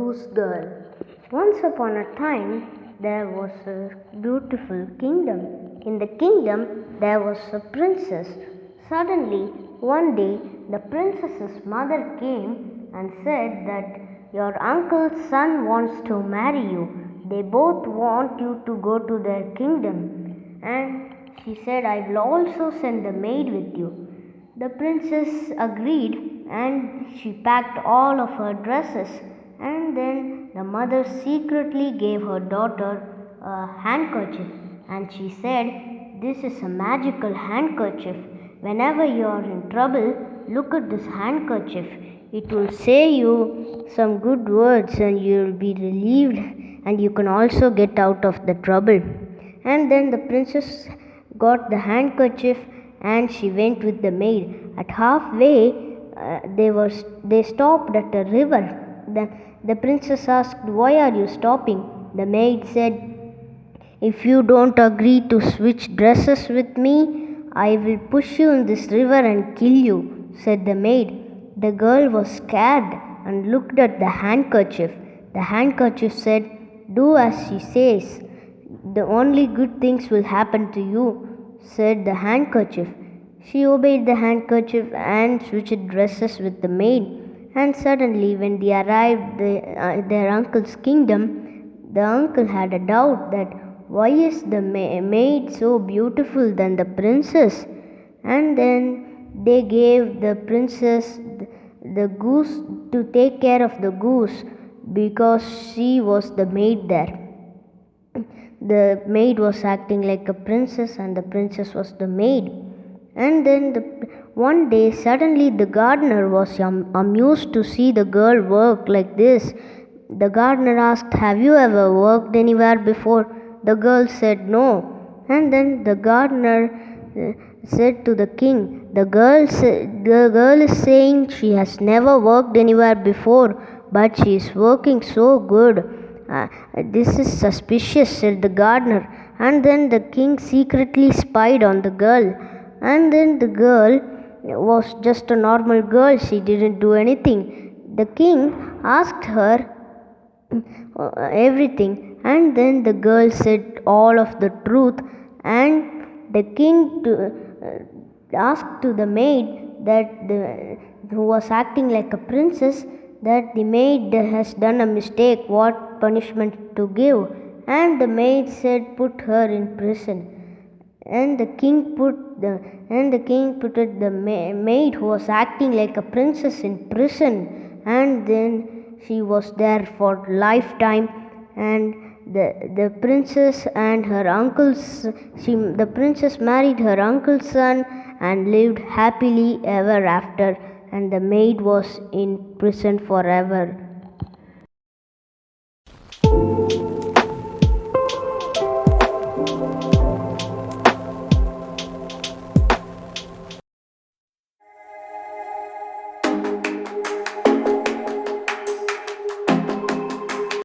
Goose Girl. Once upon a time, there was a beautiful kingdom. In the kingdom, there was a princess. Suddenly, one day, the princess's mother came and said that your uncle's son wants to marry you. They both want you to go to their kingdom. And she said, I will also send the maid with you. The princess agreed and she packed all of her dresses, and then the mother secretly gave her daughter a handkerchief and she said, this is a magical handkerchief. Whenever you are in trouble, look at this handkerchief. It will say you some good words and you will be relieved, and you can also get out of the trouble. And then the princess got the handkerchief and she went with the maid. At halfway, they stopped at a river. The princess asked, why are you stopping? The maid said, if you don't agree to switch dresses with me, I will push you in this river and kill you, said the maid. The girl was scared and looked at the handkerchief. The handkerchief said, do as she says. The only good things will happen to you, said the handkerchief. She obeyed the handkerchief and switched dresses with the maid. And suddenly, when they arrived at their uncle's kingdom, the uncle had a doubt that why is the maid so beautiful than the princess? And then they gave the princess the goose to take care of the goose because she was the maid there. The maid was acting like a princess and the princess was the maid. And then one day suddenly the gardener was amused to see the girl work like this. The gardener asked, have you ever worked anywhere before? The girl said no. And then the gardener said to the king, the girl is saying she has never worked anywhere before, but she is working so good. This is suspicious, said the gardener. And then the king secretly spied on the girl. And then the girl was just a normal girl. She didn't do anything. The king asked her everything, and then the girl said all of the truth. And the king asked to the maid who was acting like a princess, that the maid has done a mistake, what punishment to give. And the maid said, put her in prison. And the king put the maid who was acting like a princess in prison, and then she was there for lifetime. And the princess and her uncle's the princess married her uncle's son and lived happily ever after, and the maid was in prison forever.